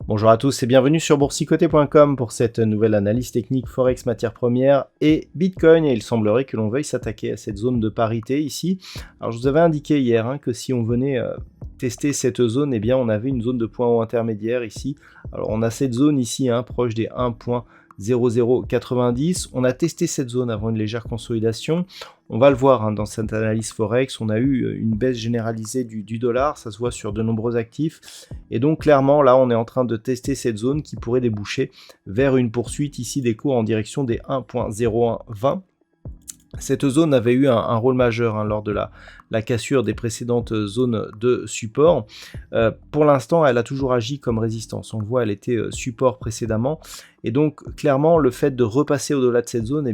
Bonjour à tous et bienvenue sur boursicoté.com pour cette nouvelle analyse technique Forex matières premières et Bitcoin. Et il semblerait que l'on veuille s'attaquer à cette zone de parité ici. Alors je vous avais indiqué hier que si on venait tester cette zone, eh bien on avait une zone de point haut intermédiaire ici. Alors on a cette zone ici proche des 1.0090. On a testé cette zone avant une légère consolidation. On va le voir dans cette analyse Forex, on a eu une baisse généralisée du dollar, ça se voit sur de nombreux actifs. Et donc clairement, là, on est en train de tester cette zone qui pourrait déboucher vers une poursuite ici des cours en direction des 1.0120. Cette zone avait eu un rôle majeur lors de la cassure des précédentes zones de support. Pour l'instant, elle a toujours agi comme résistance. On le voit, elle était support précédemment. Et donc, clairement, le fait de repasser au-delà de cette zone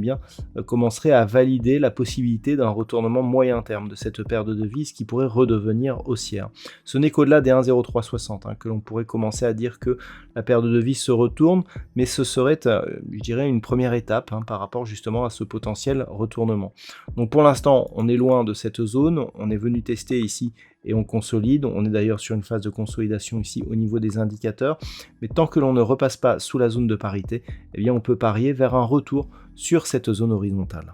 commencerait à valider la possibilité d'un retournement moyen terme de cette paire de devises qui pourrait redevenir haussière. Ce n'est qu'au-delà des 1,0360 que l'on pourrait commencer à dire que la paire de devises se retourne, mais ce serait, je dirais, une première étape par rapport justement à ce potentiel retournement. Donc pour l'instant, on est loin de cette zone, on est venu tester ici et on consolide. On est d'ailleurs sur une phase de consolidation ici au niveau des indicateurs. Mais tant que l'on ne repasse pas sous la zone de parité, eh bien on peut parier vers un retour sur cette zone horizontale.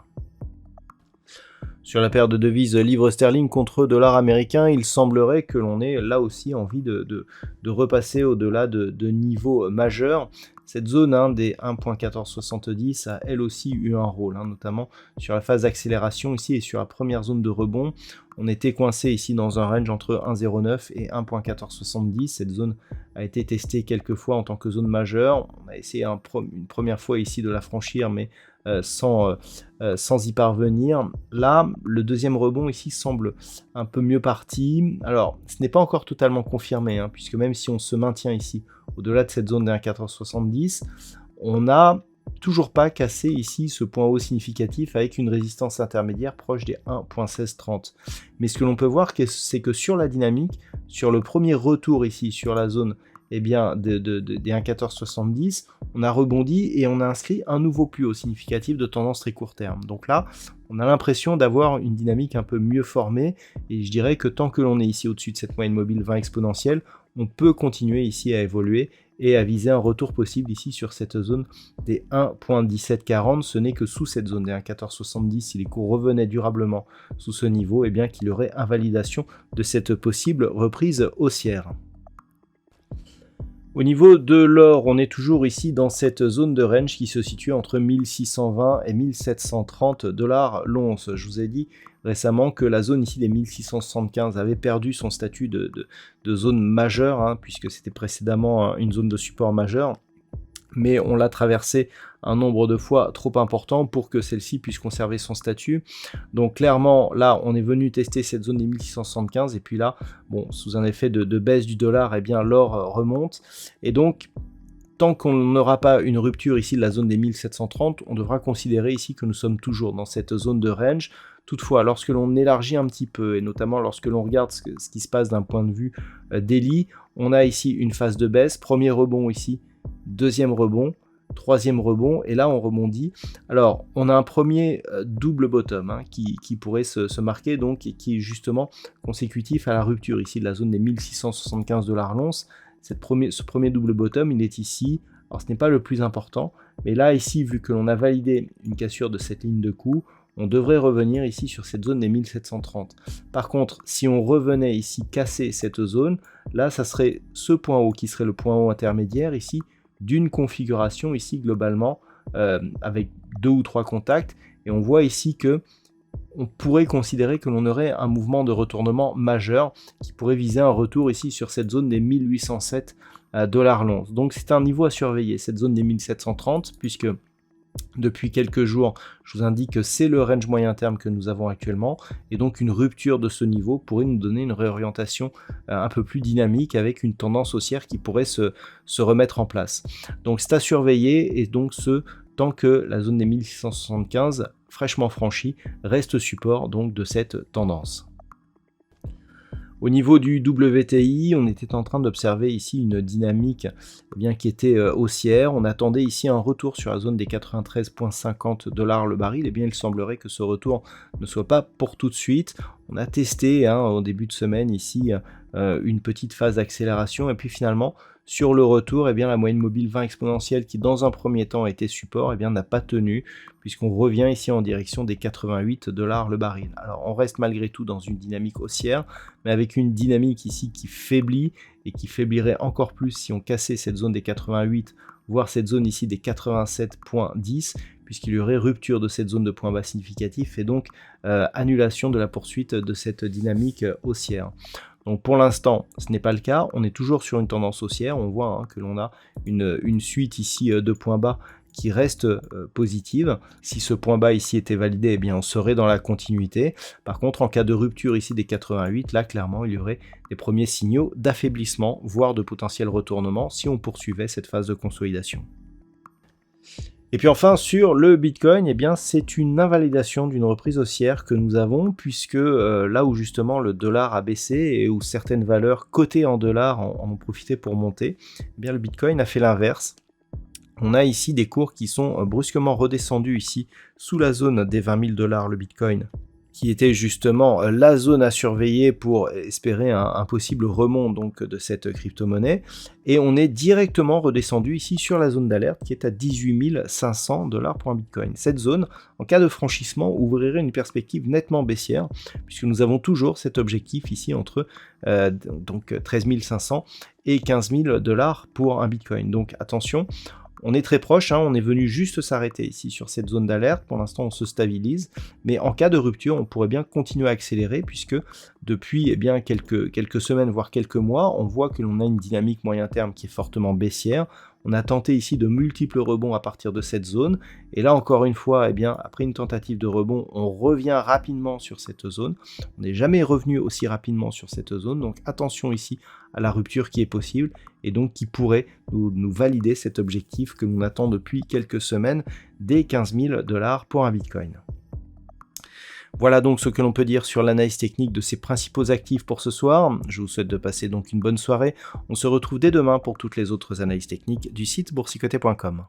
Sur la paire de devises livre sterling contre dollar américain, il semblerait que l'on ait là aussi envie de repasser au-delà de niveaux majeurs. Cette zone des 1.1470 a elle aussi eu un rôle, notamment sur la phase d'accélération ici et sur la première zone de rebond. On était coincé ici dans un range entre 1.09 et 1.1470. Cette zone a été testée quelques fois en tant que zone majeure. On a essayé une première fois ici de la franchir, mais sans y parvenir. Là, le deuxième rebond ici semble un peu mieux parti. Alors, ce n'est pas encore totalement confirmé, puisque même si on se maintient ici au-delà de cette zone des 1.1470, on n'a toujours pas cassé ici ce point haut significatif avec une résistance intermédiaire proche des 1.1630. Mais ce que l'on peut voir, c'est que sur la dynamique, sur le premier retour ici sur la zone des 1.1470, on a rebondi et on a inscrit un nouveau plus haut significatif de tendance très court terme. Donc là, on a l'impression d'avoir une dynamique un peu mieux formée et je dirais que tant que l'on est ici au-dessus de cette moyenne mobile 20 exponentielle, on peut continuer ici à évoluer et à viser un retour possible ici sur cette zone des 1.1740. Ce n'est que sous cette zone des 1.1470, si les cours revenaient durablement sous ce niveau, eh bien qu'il y aurait invalidation de cette possible reprise haussière. Au niveau de l'or, on est toujours ici dans cette zone de range qui se situe entre 1620 et 1730 $ l'once. Je vous ai dit récemment que la zone ici des 1675 avait perdu son statut de zone majeure, puisque c'était précédemment une zone de support majeure. Mais on l'a traversé un nombre de fois trop important pour que celle-ci puisse conserver son statut. Donc clairement, là, on est venu tester cette zone des 1675, et puis là, bon, sous un effet de baisse du dollar, eh bien l'or remonte. Et donc, tant qu'on n'aura pas une rupture ici de la zone des 1730, on devra considérer ici que nous sommes toujours dans cette zone de range. Toutefois, lorsque l'on élargit un petit peu, et notamment lorsque l'on regarde ce qui se passe d'un point de vue daily, on a ici une phase de baisse, premier rebond ici, deuxième rebond, troisième rebond, et là on rebondit. Alors on a un premier double bottom qui pourrait se marquer, donc, et qui est justement consécutif à la rupture ici de la zone des 1675 $ l'once. Ce premier double bottom, il est ici. Alors ce n'est pas le plus important, mais là ici, vu que l'on a validé une cassure de cette ligne de coup, on devrait revenir ici sur cette zone des 1730. Par contre, si on revenait ici casser cette zone, là ça serait ce point haut qui serait le point haut intermédiaire ici, d'une configuration ici globalement avec 2 ou 3 contacts, et on voit ici que on pourrait considérer que l'on aurait un mouvement de retournement majeur qui pourrait viser un retour ici sur cette zone des 1807 $ l'once. Donc c'est un niveau à surveiller, cette zone des 1730, puisque depuis quelques jours, je vous indique que c'est le range moyen terme que nous avons actuellement, et donc une rupture de ce niveau pourrait nous donner une réorientation un peu plus dynamique avec une tendance haussière qui pourrait se remettre en place. Donc c'est à surveiller, et donc ce tant que la zone des 1675, fraîchement franchie, reste support donc de cette tendance. Au niveau du WTI, on était en train d'observer ici une dynamique qui était haussière. On attendait ici un retour sur la zone des 93,50 $ le baril. Et bien, il semblerait que ce retour ne soit pas pour tout de suite. On a testé au début de semaine ici une petite phase d'accélération. Et puis finalement, sur le retour, la moyenne mobile 20 exponentielle qui dans un premier temps était support, n'a pas tenu puisqu'on revient ici en direction des 88 $ le baril. Alors on reste malgré tout dans une dynamique haussière, mais avec une dynamique ici qui faiblit et qui faiblirait encore plus si on cassait cette zone des 88, voire cette zone ici des 87,10, puisqu'il y aurait rupture de cette zone de point bas significatif et donc annulation de la poursuite de cette dynamique haussière. Donc pour l'instant, ce n'est pas le cas, on est toujours sur une tendance haussière, on voit que l'on a une suite ici de points bas qui reste positive. Si ce point bas ici était validé, on serait dans la continuité. Par contre, en cas de rupture ici des 88, là clairement il y aurait des premiers signaux d'affaiblissement, voire de potentiel retournement si on poursuivait cette phase de consolidation. Et puis enfin, sur le Bitcoin, c'est une invalidation d'une reprise haussière que nous avons, puisque là où justement le dollar a baissé et où certaines valeurs cotées en dollars en ont profité pour monter, le Bitcoin a fait l'inverse. On a ici des cours qui sont brusquement redescendus ici sous la zone des 20 000 $ le Bitcoin, qui était justement la zone à surveiller pour espérer un possible remont donc de cette crypto-monnaie. Et on est directement redescendu ici sur la zone d'alerte qui est à 18 500 $ pour un Bitcoin. Cette zone, en cas de franchissement, ouvrirait une perspective nettement baissière, puisque nous avons toujours cet objectif ici entre 13 500 et 15 000 $ pour un Bitcoin. Donc attention, on est très proche, on est venu juste s'arrêter ici sur cette zone d'alerte. Pour l'instant, on se stabilise. Mais en cas de rupture, on pourrait bien continuer à accélérer puisque depuis quelques semaines, voire quelques mois, on voit que l'on a une dynamique moyen terme qui est fortement baissière. On a tenté ici de multiples rebonds à partir de cette zone. Et là, encore une fois, après une tentative de rebond, on revient rapidement sur cette zone. On n'est jamais revenu aussi rapidement sur cette zone. Donc attention ici à la rupture qui est possible et donc qui pourrait nous valider cet objectif que nous attendons depuis quelques semaines des 15 000 $ pour un Bitcoin. Voilà donc ce que l'on peut dire sur l'analyse technique de ces principaux actifs pour ce soir. Je vous souhaite de passer donc une bonne soirée. On se retrouve dès demain pour toutes les autres analyses techniques du site boursicoté.com.